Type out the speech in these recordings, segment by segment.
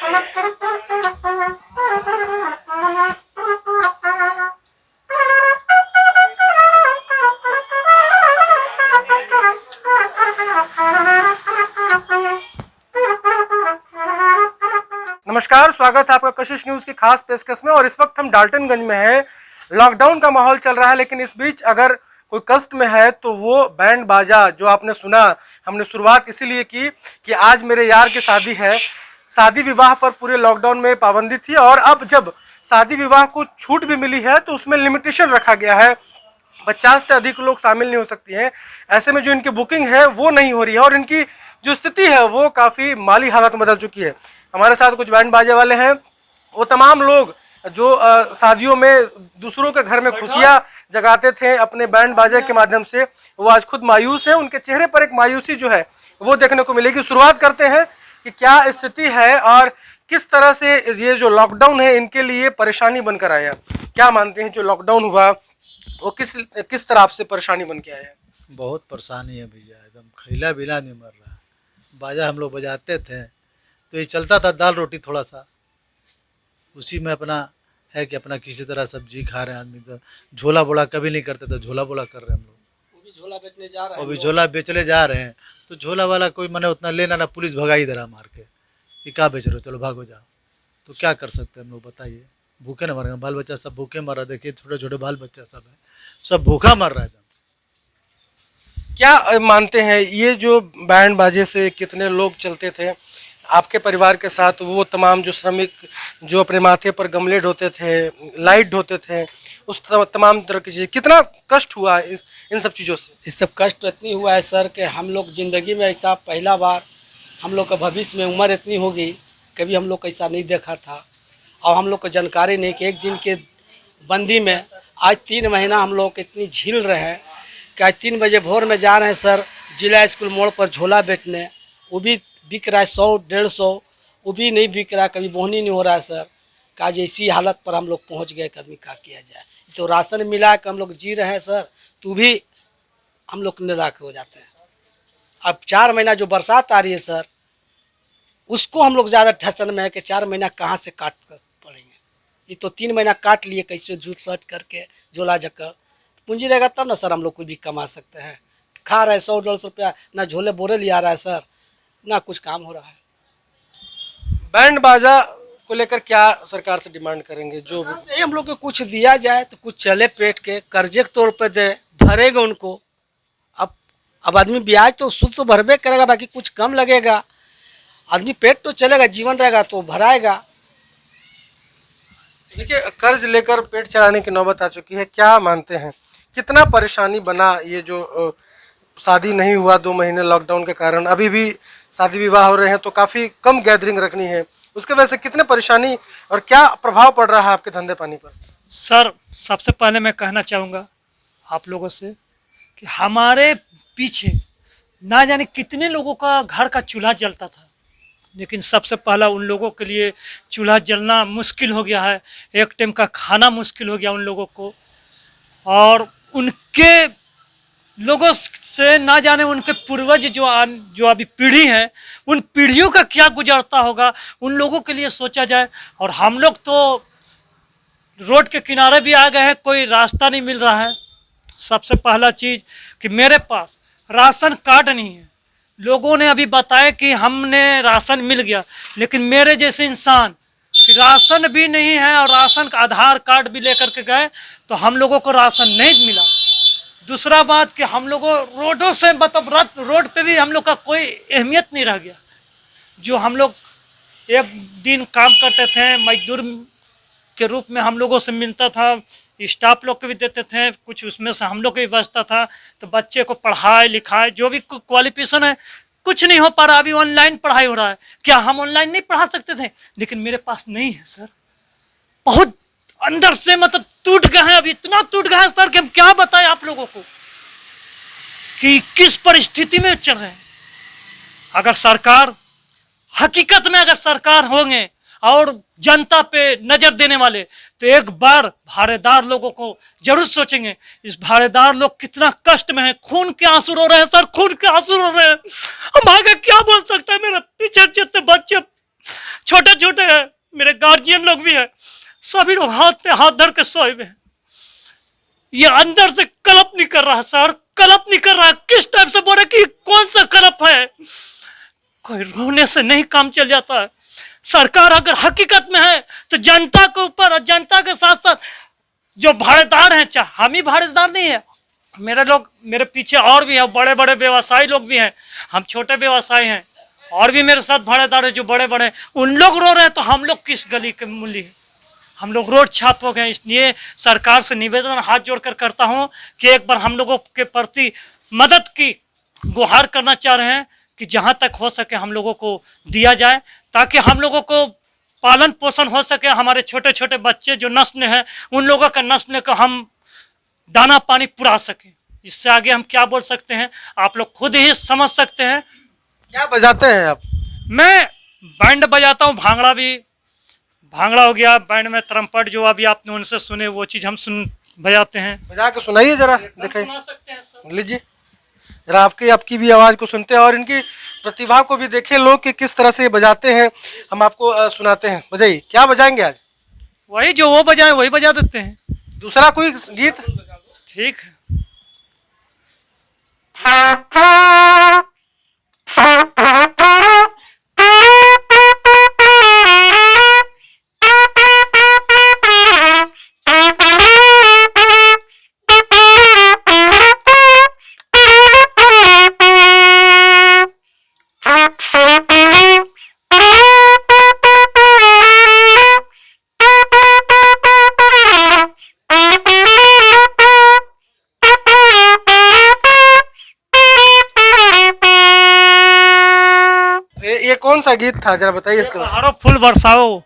नमस्कार, स्वागत है आपका कशिश न्यूज की खास पेशकश में। और इस वक्त हम डाल्टनगंज में हैं। लॉकडाउन का माहौल चल रहा है, लेकिन इस बीच अगर कोई कष्ट में है तो वो बैंड बाजा जो आपने सुना, हमने शुरुआत इसीलिए की कि आज मेरे यार की शादी है। शादी विवाह पर पूरे लॉकडाउन में पाबंदी थी, और अब जब शादी विवाह को छूट भी मिली है तो उसमें लिमिटेशन रखा गया है। 50 से अधिक लोग शामिल नहीं हो सकती हैं। ऐसे में जो इनकी बुकिंग है वो नहीं हो रही है, और इनकी जो स्थिति है वो काफ़ी माली हालत में बदल चुकी है। हमारे साथ कुछ बैंड बाजे वाले हैं। वो तमाम लोग जो शादियों में दूसरों के घर में खुशियाँ जगाते थे अपने बैंड बाजे के माध्यम से, वो आज खुद मायूस हैं। उनके चेहरे पर एक मायूसी जो है वो देखने को मिलेगी। शुरुआत करते हैं कि क्या स्थिति है और किस तरह से ये जो लॉकडाउन है इनके लिए परेशानी बनकर आया। क्या मानते हैं जो लॉकडाउन हुआ वो किस तरह आपसे परेशानी बन के आया? बहुत परेशानी है भैया, एकदम खैला बिला नहीं मर रहा। बाजा हम लोग बजाते थे तो ये चलता था, दाल रोटी थोड़ा सा, उसी में अपना है कि अपना किसी तरह सब्जी खा रहे हैं आदमी। तो झोला बोला कभी नहीं करते थे, झोला बोला कर रहे हैं हम लोग। वो भी झोला बेचने जा रहे हैं, अभी झोला बेचने जा रहे हैं। तो झोला वाला कोई मैंने उतना लेना ना, पुलिस भगाई दे रहा मार के कि क्या बेच रहे हो, चलो भागो जाओ। तो क्या कर सकते हैं हम लोग बताइए? भूखे ना मर गए, बाल बच्चा सब भूखे मर रहा। देखिए छोटे छोटे बाल बच्चा सब है, सब भूखा मर रहा है एकदम। क्या मानते हैं ये जो बैंड बाजे से कितने लोग चलते थे आपके परिवार के साथ, वो तमाम जो श्रमिक जो अपने माथे पर गमले ढोते थे, लाइट ढोते थे, उस तमाम तरह की चीज़ें, कितना कष्ट हुआ इन सब चीज़ों से? इस सब कष्ट इतनी हुआ है सर कि हम लोग ज़िंदगी में ऐसा पहला बार, हम लोग का भविष्य में उम्र इतनी होगी कभी हम लोग ऐसा नहीं देखा था। और हम लोग को जानकारी नहीं कि एक दिन के बंदी में आज 3 महीना हम लोग इतनी झील रहे हैं कि आज 3 बजे भोर में जा रहे हैं सर जिला स्कूल मोड़ पर झोला बेचने। वो भी बिक रहा है 100-150, वो भी नहीं बिक रहा, कभी बोहनी नहीं हो रहा है सर। कि आज ऐसी हालत पर हम लोग पहुँच गए कि आदमी क्या किया जाए। तो राशन मिला कि हम लोग जी रहे हैं सर, तो भी हम लोग निराश हो जाते हैं। अब 4 महीना जो बरसात आ रही है सर, उसको हम लोग ज़्यादा ठसन में है कि 4 महीना कहाँ से काट कर पड़ेंगे। ये तो 3 महीना काट लिए कैसे झूठ सच करके झोला जकर। पूंजी रहेगा तब ना सर हम लोग कोई भी कमा सकते हैं। खा रहे 100-150 रुपया, ना झोले बोरे लिया रहा है सर, ना कुछ काम हो रहा है। बैंड बाजा को लेकर क्या सरकार से डिमांड करेंगे? जो यही हम लोग को कुछ दिया जाए तो कुछ चले पेट के, कर्जे के तौर पर दे, भरेगा उनको। अब आदमी ब्याज तो शुद्ध तो भरबे करेगा, बाकी कुछ कम लगेगा। आदमी पेट तो चलेगा, जीवन रहेगा तो भराएगा। देखिए, कर्ज लेकर पेट चलाने की नौबत आ चुकी है। क्या मानते हैं कितना परेशानी बना ये जो शादी नहीं हुआ 2 महीने लॉकडाउन के कारण? अभी भी शादी विवाह हो रहे हैं तो काफ़ी कम गैदरिंग रखनी है, उसके वजह से कितने परेशानी और क्या प्रभाव पड़ रहा है आपके धंधे पानी पर? सर सबसे पहले मैं कहना चाहूँगा आप लोगों से कि हमारे पीछे ना जाने कितने लोगों का घर का चूल्हा जलता था, लेकिन सबसे पहला उन लोगों के लिए चूल्हा जलना मुश्किल हो गया है। एक टाइम का खाना मुश्किल हो गया उन लोगों को। और उनके लोगों से ना जाने उनके पूर्वज जो अभी पीढ़ी है, उन पीढ़ियों का क्या गुजरता होगा, उन लोगों के लिए सोचा जाए। और हम लोग तो रोड के किनारे भी आ गए हैं, कोई रास्ता नहीं मिल रहा है। सबसे पहला चीज़ कि मेरे पास राशन कार्ड नहीं है। लोगों ने अभी बताया कि हमने राशन मिल गया, लेकिन मेरे जैसे इंसान कि राशन भी नहीं है और राशन का आधार कार्ड भी लेकर के गए तो हम लोगों को राशन नहीं मिला। दूसरा बात कि हम लोगों रोडों से मतलब रोड पे भी हम लोग का कोई अहमियत नहीं रह गया। जो हम लोग एक दिन काम करते थे मजदूर के रूप में हम लोगों से मिलता था, स्टाफ लोग को भी देते थे, कुछ उसमें से हम लोग को भी बचता था। तो बच्चे को पढ़ाई लिखाई जो भी क्वालिफिकेशन है कुछ नहीं हो पा रहा। अभी ऑनलाइन पढ़ाई हो रहा है, क्या हम ऑनलाइन नहीं पढ़ा सकते थे? लेकिन मेरे पास नहीं है सर। बहुत अंदर से मतलब टूट गए हैं, अभी इतना टूट गया है सर कि हम क्या बताएं आप लोगों को कि किस परिस्थिति में चल रहे हैं। अगर सरकार हकीकत में अगर सरकार होंगे और जनता पे नजर देने वाले तो एक बार भाड़ेदार लोगों को जरूर सोचेंगे। इस भाड़ेदार लोग कितना कष्ट में है, खून के आंसू रो रहे हैं सर, खून के आंसू रो रहे हैं। हम आगे क्या बोल सकते हैं? मेरे पीछे जितने बच्चे छोटे छोटे हैं, मेरे गार्जियन लोग भी हैं, सभी लोग हाथ पे हाथ धर के सोए हुए हैं। ये अंदर से कलप नहीं कर रहा सर, कलप नहीं कर रहा। किस टाइप से बोले कि कौन सा कलप है? कोई रोने से नहीं काम चल जाता है। सरकार अगर हकीकत में है तो जनता के ऊपर और जनता के साथ साथ जो भाड़ेदार हैं, चाहे हम ही भाड़ेदार नहीं है, मेरे लोग, मेरे पीछे और भी है, बड़े बड़े व्यवसायी लोग भी हैं, हम छोटे व्यवसायी हैं, और भी मेरे साथ भाड़ेदार है जो बड़े बड़े, उन लोग रो रहे हैं तो हम लोग किस गली के मूल्य है? हम लोग रोड छाप हो गए। इसलिए सरकार से निवेदन हाथ जोड़कर करता हूं कि एक बार हम लोगों के प्रति मदद की गुहार करना चाह रहे हैं कि जहां तक हो सके हम लोगों को दिया जाए, ताकि हम लोगों को पालन पोषण हो सके। हमारे छोटे छोटे बच्चे जो नस्ल हैं, उन लोगों का नस्ल को हम दाना पानी पुरा सकें। इससे आगे हम क्या बोल सकते हैं, आप लोग खुद ही समझ सकते हैं। क्या बजाते हैं आप? मैं बैंड बजाता हूँ, भांगड़ा भी, भांगड़ा हो गया, बैंड में त्रम्पट जो अभी आपने उनसे सुने वो चीज़ हम बजाते हैं। बजा के सुनाइए जरा, दिखाइए, सुना सकते हैं सर। लीजिए जरा, आपकी भी आवाज़ को सुनते हैं और इनकी प्रतिभा को भी देखें लोग कि किस तरह से ये बजाते हैं। हम आपको सुनाते हैं, बजाइए। क्या बजाएंगे आज? वही जो वो बजाए वही बजा देते हैं। दूसरा कोई गीत? ठीक है। ये कौन सा गीत था, जरा बताइए इसके बारे में। बहारों फूल बरसाओ,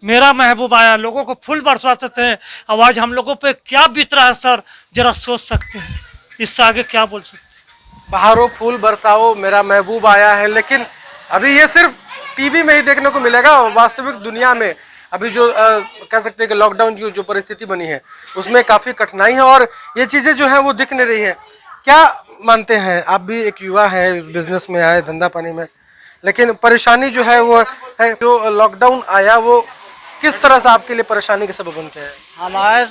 मेरा महबूब आया, लोगों को फूल बरसाते थे। अब आज हम लोगों पे क्या बीत रहा है सर, जरा सोच सकते हैं। इससे आगे क्या बोल सकते हैं? बहारों फूल बरसाओ, मेरा महबूब आया है, लेकिन अभी ये सिर्फ टीवी में ही देखने को मिलेगा। वास्तविक दुनिया में अभी जो कह सकते हैं कि लॉकडाउन की जो परिस्थिति बनी है उसमें काफ़ी कठिनाई है और ये चीज़ें जो हैं वो दिख नहीं रही है। क्या मानते हैं, आप भी एक युवा है, बिजनेस में आए, धंधा पानी में, लेकिन परेशानी जो है वो है, जो लॉकडाउन आया वो किस तरह से आपके लिए परेशानी के सबब बन के है?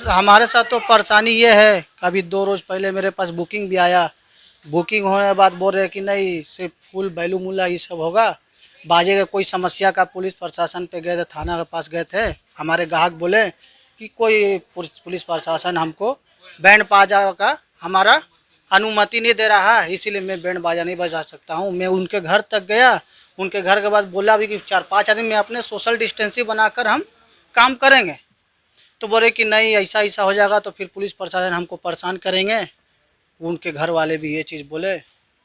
हमारे साथ तो परेशानी ये है, अभी 2 रोज़ पहले मेरे पास बुकिंग भी आया। बुकिंग होने के बाद बोल रहे कि नहीं, सिर्फ फुल बैलू मूला ये सब होगा। बाजे का कोई समस्या का पुलिस प्रशासन पे गए थे, थाना के पास गए थे। हमारे ग्राहक बोले कि कोई पुलिस प्रशासन हमको बैंड बाजा का हमारा अनुमति नहीं दे रहा है, इसीलिए मैं बैंड बाजा नहीं बजा सकता हूँ। मैं उनके घर तक गया, उनके घर के बाद बोला भी कि 4-5 आदमी में अपने सोशल डिस्टेंसिंग बनाकर हम काम करेंगे। तो बोले कि नहीं, ऐसा ऐसा हो जाएगा तो फिर पुलिस प्रशासन हमको परेशान करेंगे। उनके घर वाले भी ये चीज़ बोले।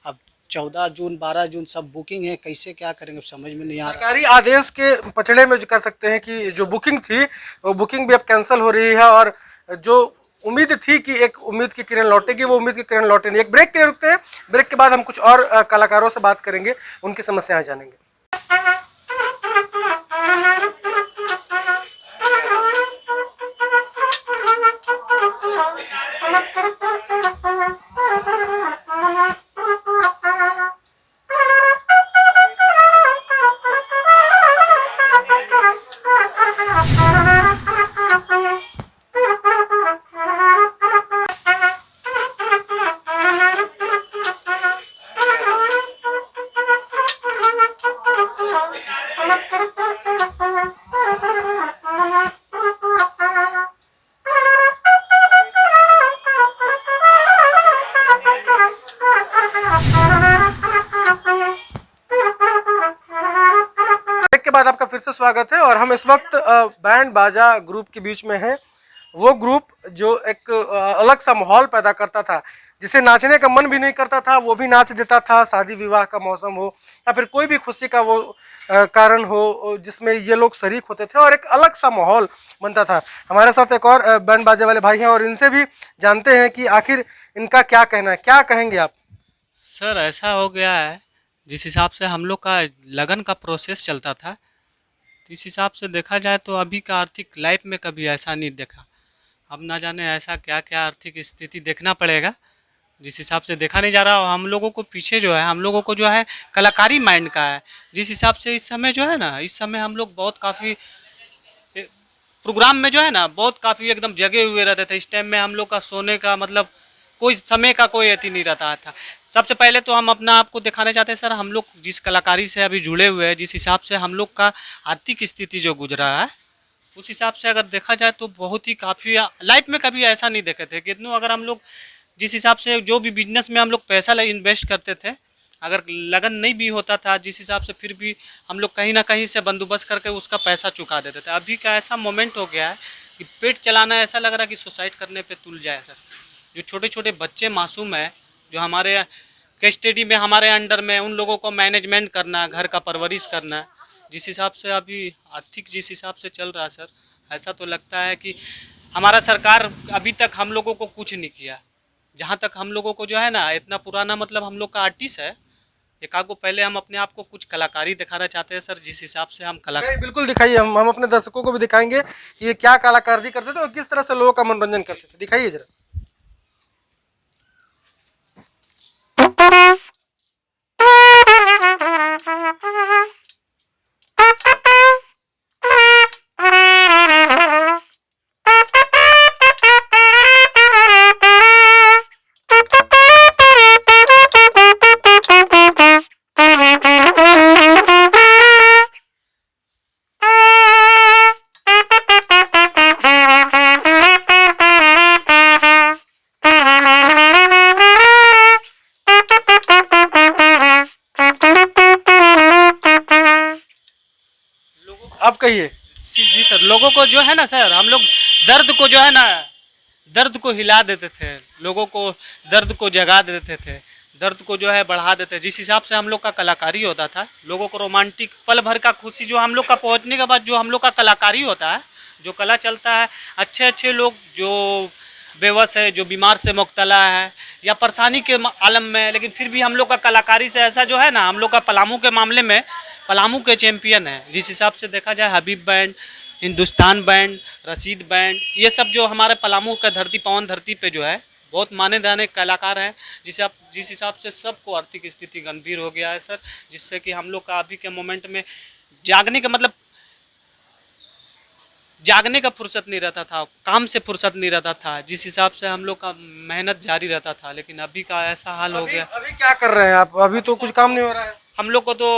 अब 14 जून 12 जून सब बुकिंग है, कैसे क्या करेंगे समझ में नहीं आ रहा। सरकारी आदेश के पचड़े में जो कह सकते हैं कि जो बुकिंग थी वो बुकिंग भी अब कैंसिल हो रही है और जो उम्मीद थी कि एक उम्मीद की किरण लौटेगी वो उम्मीद की किरण लौटे नहीं। एक ब्रेक के लिए रुकते हैं, ब्रेक के बाद हम कुछ और कलाकारों से बात करेंगे, उनकी समस्याएं जानेंगे। के बाद आपका फिर से स्वागत है और हम इस वक्त बैंड बाजा ग्रुप के बीच में हैं। वो ग्रुप जो एक अलग सा माहौल पैदा करता था, जिसे नाचने का मन भी नहीं करता था वो भी नाच देता था। शादी विवाह का मौसम हो या फिर कोई भी खुशी का वो कारण हो जिसमें ये लोग शरीक होते थे और एक अलग सा माहौल बनता था। हमारे साथ एक और बैंड बाजे वाले भाई हैं और इनसे भी जानते हैं कि आखिर इनका क्या कहना है। क्या कहेंगे आप? सर ऐसा हो गया है, जिस हिसाब से हम लोग का लगन का प्रोसेस चलता था, तो इस हिसाब से देखा जाए तो अभी का आर्थिक लाइफ में कभी ऐसा नहीं देखा। अब ना जाने ऐसा क्या क्या आर्थिक स्थिति देखना पड़ेगा, जिस हिसाब से देखा नहीं जा रहा, और हम लोगों को पीछे जो है, हम लोगों को जो है कलाकारी माइंड का है। जिस हिसाब से इस समय जो है ना, इस समय हम लोग बहुत काफ़ी प्रोग्राम में जो है ना बहुत काफ़ी एकदम जगे हुए रहते थे। इस टाइम में हम लोग का सोने का मतलब कोई समय का कोई अति नहीं रहता था। सबसे पहले तो हम अपना आपको दिखाना चाहते हैं सर, हम लोग जिस कलाकारी से अभी जुड़े हुए हैं, जिस हिसाब से हम लोग का आर्थिक स्थिति जो गुजरा है, उस हिसाब से अगर देखा जाए तो बहुत ही काफ़ी लाइफ में कभी ऐसा नहीं देखे थे। कितनों अगर हम लोग जिस हिसाब से जो भी बिजनेस में हम लोग पैसा इन्वेस्ट करते थे, अगर लगन नहीं भी होता था जिस हिसाब से, फिर भी हम लोग कहीं ना कहीं से बंदोबस्त करके उसका पैसा चुका देते थे। अभी का ऐसा मोमेंट हो गया है कि पेट चलाना ऐसा लग रहा है कि सुसाइड करने पे तुल जाए सर। जो छोटे छोटे बच्चे मासूम हैं, जो हमारे कस्टडी में हमारे अंडर में, उन लोगों को मैनेजमेंट करना, घर का परवरिश करना, जिस हिसाब से अभी आर्थिक जिस हिसाब से चल रहा है सर, ऐसा तो लगता है कि हमारा सरकार अभी तक हम लोगों को कुछ नहीं किया। जहाँ तक हम लोगों को जो है ना, इतना पुराना मतलब हम लोग का आर्टिस्ट है, एक आध को पहले हम अपने आप को कुछ कलाकारी दिखाना चाहते हैं सर, जिस हिसाब से हम कला नहीं, बिल्कुल दिखाइए, हम अपने दर्शकों को भी दिखाएंगे कि ये क्या कलाकारी करते थे और किस तरह से लोगों का मनोरंजन करते थे। दिखाइए जरा। अब कहिए। जी सर, लोगों को जो है ना सर, हम लोग दर्द को जो है ना, दर्द को हिला देते थे, लोगों को दर्द को जगा देते थे, दर्द को जो है बढ़ा देते। जिस हिसाब से हम लोग का कलाकारी होता था, लोगों को रोमांटिक पल भर का खुशी जो हम लोग का पहुंचने के बाद जो हम लोग का कलाकारी होता है, जो कला चलता है, अच्छे अच्छे लोग जो बेबस है, जो बीमार से मुब्तला है या परेशानी के आलम में, लेकिन फिर भी हम लोग का कलाकारी से ऐसा जो है ना, हम लोग का पलामू के मामले में पलामू के चैम्पियन है। जिस हिसाब से देखा जाए, Habib band, Hindustan band, Rashid band, ये सब जो हमारे पलामू का धरती पवन धरती पे जो है बहुत माने जाने कलाकार हैं। जिस हिसाब से सबको आर्थिक स्थिति गंभीर हो गया है सर, जिससे कि हम लोग का अभी के मोमेंट में जागने का मतलब जागने का फुर्सत नहीं रहता था, काम से फुर्सत नहीं रहता था। जिस हिसाब से हम लोग का मेहनत जारी रहता था, लेकिन अभी का ऐसा हाल हो गया। अभी क्या कर रहे हैं आप? अभी तो कुछ काम नहीं हो रहा है। हम लोग को तो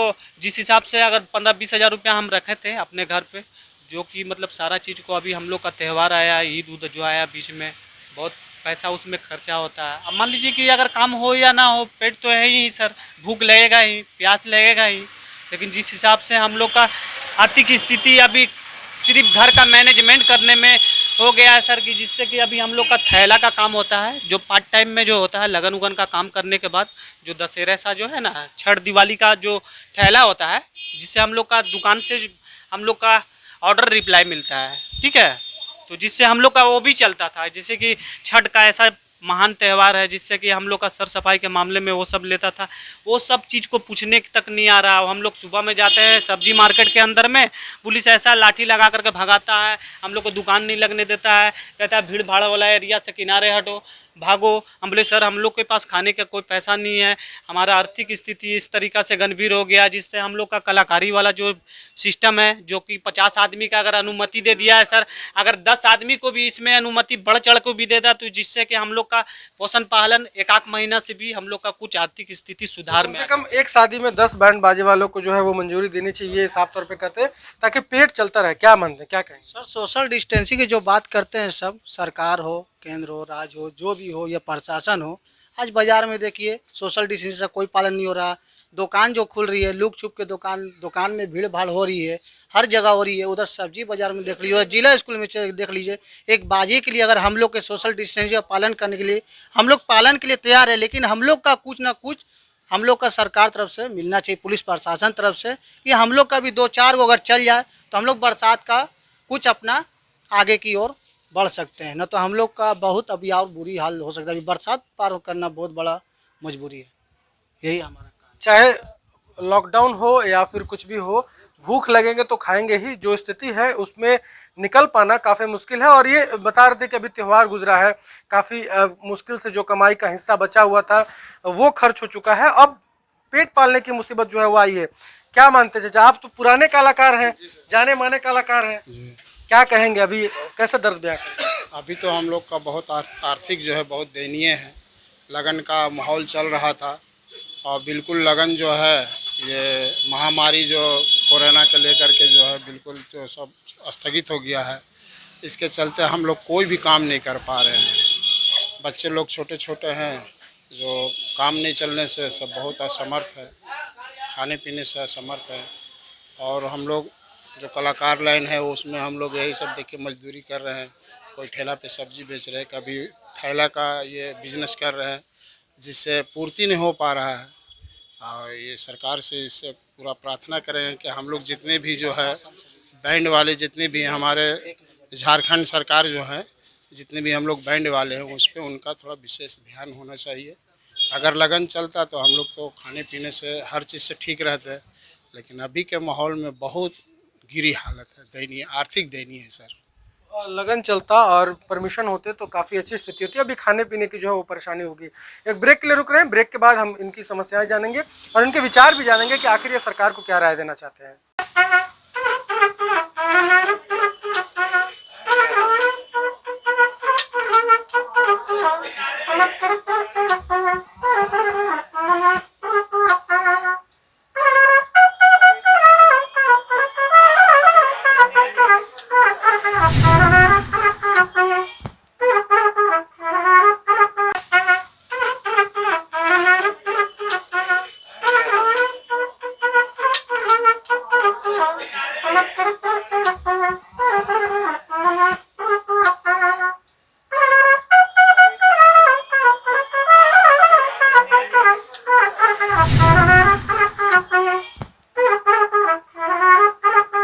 जिस हिसाब से अगर 15-20 हज़ार रुपया हम रखे थे अपने घर पे, जो कि मतलब सारा चीज़ को, अभी हम लोग का त्यौहार आया, ईद उद जो आया बीच में, बहुत पैसा उसमें खर्चा होता है। अब मान लीजिए कि अगर काम हो या ना हो, पेट तो है ही सर, भूख लगेगा ही, प्यास लगेगा ही। लेकिन जिस हिसाब से हम लोग का आर्थिक स्थिति अभी सिर्फ घर का मैनेजमेंट करने में हो गया है सर, कि जिससे कि अभी हम लोग का थैला का काम होता है, जो पार्ट टाइम में जो होता है, लगन उगन का काम करने के बाद जो दशहरा सा जो है ना, छठ दिवाली का जो थैला होता है, जिससे हम लोग का दुकान से हम लोग का ऑर्डर रिप्लाई मिलता है, ठीक है। तो जिससे हम लोग का वो भी चलता था, जैसे कि छठ का ऐसा महान त्यौहार है, जिससे कि हम लोग का सर सफाई के मामले में वो सब लेता था। वो सब चीज़ को पूछने तक नहीं आ रहा। हम लोग सुबह में जाते हैं सब्जी मार्केट के अंदर में, पुलिस ऐसा लाठी लगा करके भगाता है, हम लोग को दुकान नहीं लगने देता है, कहता है भीड़ भाड़ वाला एरिया से किनारे हटो, भागो। हम बोले सर, हम लोग के पास खाने का कोई पैसा नहीं है, हमारा आर्थिक स्थिति इस तरीक़ा से गंभीर हो गया, जिससे हम लोग का कलाकारी वाला जो सिस्टम है, जो कि 50 आदमी का अगर अनुमति दे दिया है सर, अगर 10 आदमी को भी इसमें अनुमति बढ़ चढ़ को भी दे दा, तो जिससे कि हम लोग का पोषण पालन एक आध महीना से भी हम लोग का कुछ आर्थिक स्थिति सुधार कम में से कम एक शादी में 10 बैंड बाजे वालों को जो है वो मंजूरी देनी चाहिए, साफ तौर पे कहते हैं, ताकि पेट चलता रहे। क्या मानते हैं, क्या कहेंगे? सर, सोशल डिस्टेंसिंग की जो बात करते हैं, सब सरकार हो, केंद्र हो, राज्य हो, जो भी हो या प्रशासन हो, आज बाजार में देखिए सोशल डिस्टेंसिंग का कोई पालन नहीं हो रहा। दुकान जो खुल रही है, लुक छुप के दुकान में भीड़ भाड़ हो रही है, हर जगह हो रही है। उधर सब्जी बाजार में देख लीजिए, जिला स्कूल में देख लीजिए, एक बाजी के लिए अगर हम लोग के सोशल डिस्टेंसिंग का पालन करने के लिए हम लोग पालन के लिए तैयार है, लेकिन हम लोग का कुछ ना कुछ हम लोग का सरकार तरफ से मिलना चाहिए, पुलिस प्रशासन तरफ से, कि हम लोग का भी 2-4 गो अगर चल जाए तो हम लोग बरसात का कुछ अपना आगे की ओर बढ़ सकते हैं। न तो हम लोग का बहुत अभी और बुरी हाल हो सकता है। अभी बरसात पार करना बहुत बड़ा मजबूरी है, यही हमारा काम। चाहे लॉकडाउन हो या फिर कुछ भी हो, भूख लगेंगे तो खाएंगे ही, जो स्थिति है उसमें निकल पाना काफ़ी मुश्किल है। और ये बता रहे थे कि अभी त्यौहार गुजरा है, काफ़ी मुश्किल से जो कमाई का हिस्सा बचा हुआ था वो खर्च हो चुका है, अब पेट पालने की मुसीबत जो है वो आई है। क्या मानते हैं चाचा, आप तो पुराने कलाकार हैं, जाने माने कलाकार हैं, क्या कहेंगे अभी, कैसे दर्द बयां करें? अभी तो हम लोग का बहुत आर्थिक जो है बहुत दयनीय है। लगन का माहौल चल रहा था और बिल्कुल लगन जो है ये महामारी जो कोरोना के लेकर के जो है बिल्कुल जो सब स्थगित हो गया है। इसके चलते हम लोग कोई भी काम नहीं कर पा रहे हैं। बच्चे लोग छोटे छोटे हैं, जो काम नहीं चलने से सब बहुत असमर्थ है, खाने पीने से असमर्थ है। और हम लोग जो कलाकार लाइन है उसमें हम लोग यही सब देख के मजदूरी कर रहे हैं। कोई ठेला पे सब्जी बेच रहे हैं, कभी थैला का ये बिजनेस कर रहे हैं, जिससे पूर्ति नहीं हो पा रहा है। और ये सरकार से इससे पूरा प्रार्थना करें कि हम लोग जितने भी जो है बैंड वाले जितने भी हमारे झारखंड सरकार जो है जितने भी हम लोग बैंड वाले हैं उस पर उनका थोड़ा विशेष ध्यान होना चाहिए। अगर लगन चलता तो हम लोग तो खाने पीने से हर चीज़ से ठीक रहते, लेकिन अभी के माहौल में बहुत गिरी हालत है, दयनीय, आर्थिक दयनीय है सर। लगन चलता और परमिशन होते तो काफ़ी अच्छी स्थिति होती है। अभी खाने पीने की जो है वो परेशानी होगी। एक ब्रेक के लिए रुक रहे हैं, ब्रेक के बाद हम इनकी समस्याएं जानेंगे और इनके विचार भी जानेंगे कि आखिर ये सरकार को क्या राय देना चाहते हैं।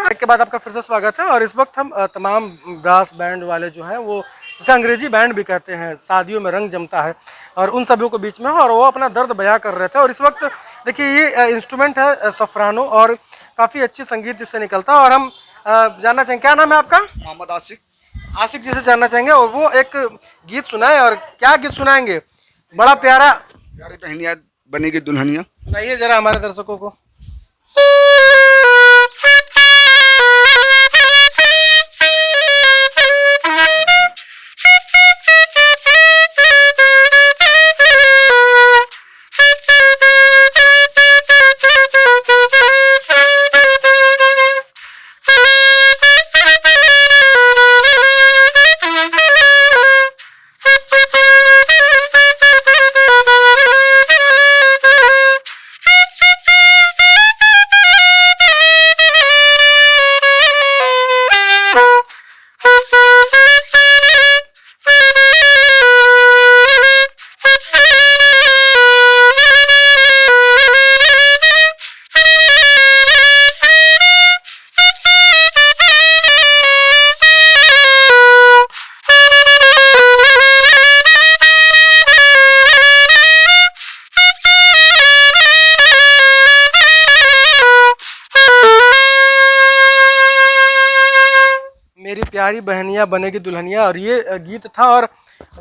के बाद आपका फिर से स्वागत है। और इस वक्त हम तमाम ब्रास बैंड वाले जो हैं वो जिसे अंग्रेजी बैंड भी कहते हैं, शादियों में रंग जमता है, और उन सभी को बीच में है और वो अपना दर्द बयां कर रहे थे। और इस वक्त देखिए ये इंस्ट्रूमेंट है सफरानो और काफ़ी अच्छी संगीत इससे निकलता है। और हम जानना चाहेंगे, क्या नाम है आपका? मोहम्मद आशिक। आशिक जी से जानना चाहेंगे, और वो एक गीत सुनाए, और क्या गीत सुनाएंगे? बड़ा प्यारा, प्यारी पहनिया बनेगी दुल्हनिया। सुनाइए जरा हमारे दर्शकों को। मेरी प्यारी बहनिया बनेगी दुल्हनिया, और ये गीत था। और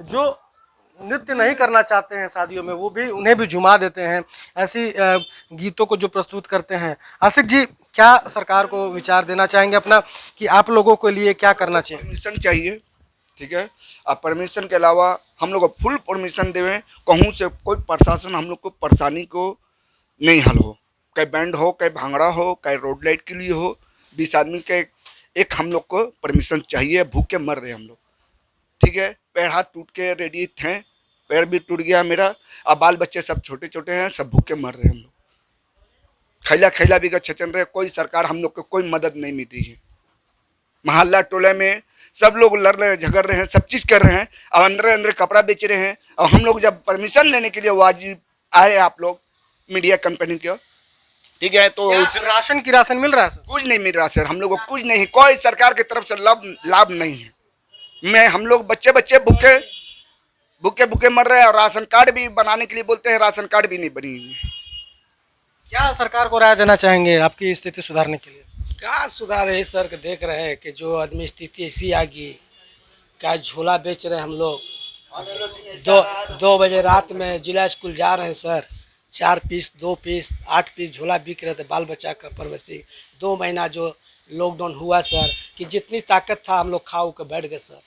जो नृत्य नहीं करना चाहते हैं शादियों में वो भी, उन्हें भी झुमा देते हैं ऐसी गीतों को जो प्रस्तुत करते हैं। आशिक जी, क्या सरकार को विचार देना चाहेंगे अपना कि आप लोगों के लिए क्या करना चाहिए? परमिशन चाहिए, ठीक है। अब परमिशन के अलावा हम लोग को फुल परमिशन देवें, कहूँ से कोई प्रशासन हम लोग को परेशानी को नहीं हल हो, कहीं बैंड हो, कहीं भांगड़ा हो, कहीं रोड लाइट के लिए हो, 20 आदमी के एक हम लोग को परमिशन चाहिए। भूखे मर रहे हम लोग, ठीक है। पैर हाथ टूट के रेडी थे, पैर भी टूट गया मेरा, अब बाल बच्चे सब छोटे छोटे हैं, सब भूखे मर रहे हम लोग। खैला खैला भी छचन रहे, कोई सरकार हम लोग को कोई मदद नहीं मिल रही है। मोहल्ला टोले में सब लोग लड़ रहे हैं, झगड़ रहे हैं, सब चीज़ कर रहे हैं, और अंदर अंदर कपड़ा बेच रहे हैं। और हम लोग जब परमिशन लेने के लिए वो आज आए आप लोग मीडिया कंपनी के, ठीक है, तो राशन की राशन मिल रहा है? कुछ नहीं मिल रहा सर, हम लोग को कुछ नहीं, कोई सरकार की तरफ से लाभ नहीं है। मैं हम लोग बच्चे भूखे भूखे भूखे मर रहे हैं, और राशन कार्ड भी बनाने के लिए बोलते हैं, राशन कार्ड भी नहीं बनी हुई है। क्या सरकार को राय देना चाहेंगे आपकी स्थिति सुधारने के लिए? क्या सुधार है सर के देख रहे हैं कि जो आदमी स्थिति ऐसी आ गई, क्या झोला बेच रहे हैं हम लोग। 2 बजे रात में जिला स्कूल जा रहे हैं सर, 4 पीस 2 पीस 8 पीस झोला बिक रहे थे बाल बच्चा का परवरिश। 2 महीना जो लॉकडाउन हुआ सर कि जितनी ताकत था हम लोग खा के बैठ गए सर।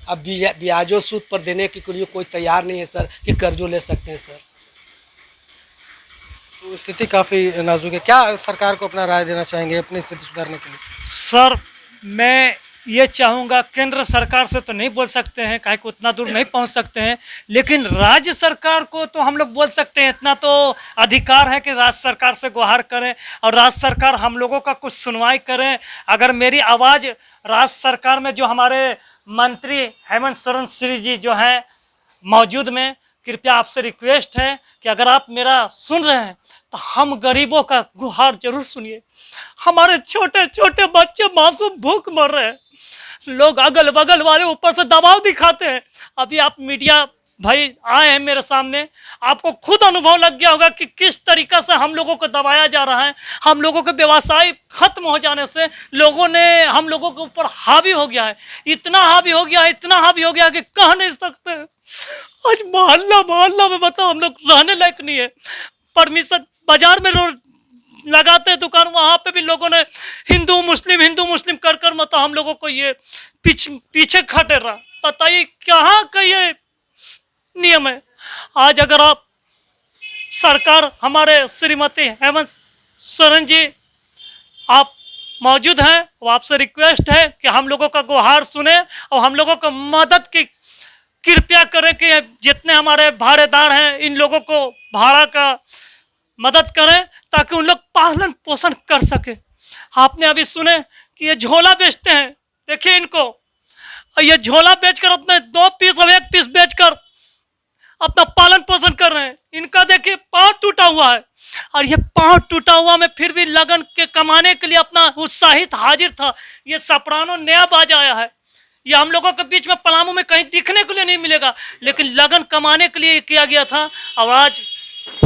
अब ब्याजो सूद पर देने के लिए कोई तैयार नहीं है सर कि कर्जों ले सकते हैं सर। तो स्थिति काफ़ी नाजुक है। क्या सरकार को अपना राय देना चाहेंगे अपनी स्थिति सुधारने के लिए? सर मैं ये चाहूँगा, केंद्र सरकार से तो नहीं बोल सकते हैं, काहे को उतना दूर नहीं पहुँच सकते हैं, लेकिन राज्य सरकार को तो हम लोग बोल सकते हैं। इतना तो अधिकार है कि राज्य सरकार से गुहार करें और राज्य सरकार हम लोगों का कुछ सुनवाई करें। अगर मेरी आवाज़ राज्य सरकार में जो हमारे मंत्री हेमंत सोरेन श्री जी जो हैं मौजूद में, कृपया आपसे रिक्वेस्ट है कि अगर आप मेरा सुन रहे हैं तो हम गरीबों का गुहार जरूर सुनिए। हमारे छोटे छोटे बच्चे मासूम भूख मर रहे हैं, लोग अगल बगल वाले ऊपर से दबाव दिखाते हैं। अभी आप मीडिया भाई आए हैं मेरे सामने, आपको खुद अनुभव लग गया होगा कि किस तरीक़ा से हम लोगों को दबाया जा रहा है। हम लोगों के व्यवसाय खत्म हो जाने से लोगों ने हम लोगों के ऊपर हावी हो गया है, इतना हावी हो गया है, इतना हावी हो गया है कि कह नहीं सकते। आज मोहल्ला मोहल्ला में बताओ हम लोग रहने लायक नहीं है। परमिशन बाजार में लगाते हैं दुकान, वहाँ पे भी लोगों ने हिंदू मुस्लिम कर कर मतलब हम लोगों को ये पीछे खटे रहा। बताइए कहाँ का ये नियम है। आज अगर आप सरकार हमारे श्रीमती हेमंत सोरेन जी आप मौजूद हैं, वो आपसे रिक्वेस्ट है कि हम लोगों का गुहार सुने और हम लोगों को मदद की कृपया करें कि जितने हमारे भाड़ेदार हैं इन लोगों को भाड़ा का मदद करें ताकि उन लोग पालन पोषण कर सके। आपने अभी सुने कि ये झोला बेचते हैं, देखिए इनको, ये झोला बेचकर अपने 2 पीस और 1 पीस बेचकर अपना पालन पोषण कर रहे हैं। इनका देखिए पाँव टूटा हुआ है और ये पाँव टूटा हुआ में फिर भी लगन के कमाने के लिए अपना उत्साहित हाजिर था। ये सप्रानो नया बाज आया है, ये हम लोगों के बीच में पलामू में कहीं दिखने के लिए नहीं मिलेगा, लेकिन लगन कमाने के लिए किया गया था। और आज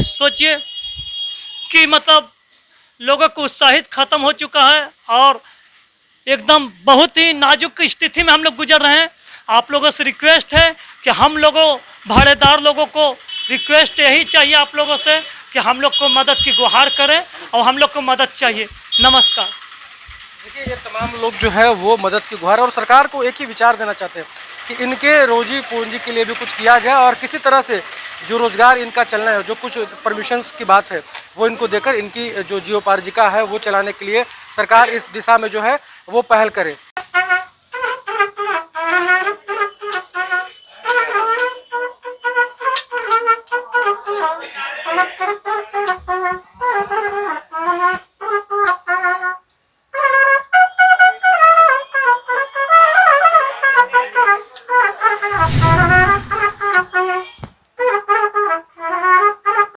सोचिए कि मतलब लोगों को उत्साहित खत्म हो चुका है और एकदम बहुत ही नाजुक स्थिति में हम लोग गुजर रहे हैं। आप लोगों से रिक्वेस्ट है कि हम लोगों भाड़ेदार लोगों को रिक्वेस्ट यही चाहिए आप लोगों से कि हम लोग को मदद की गुहार करें और हम लोग को मदद चाहिए। नमस्कार। देखिए ये तमाम लोग जो है वो मदद की गुहार और सरकार को एक ही विचार देना चाहते हैं कि इनके रोजी पूंजी के लिए भी कुछ किया जाए और किसी तरह से जो रोज़गार इनका चलना है, जो कुछ परमिशंस की बात है वो इनको देकर इनकी जो जीवोपार्जिका है वो चलाने के लिए सरकार इस दिशा में जो है वो पहल करे।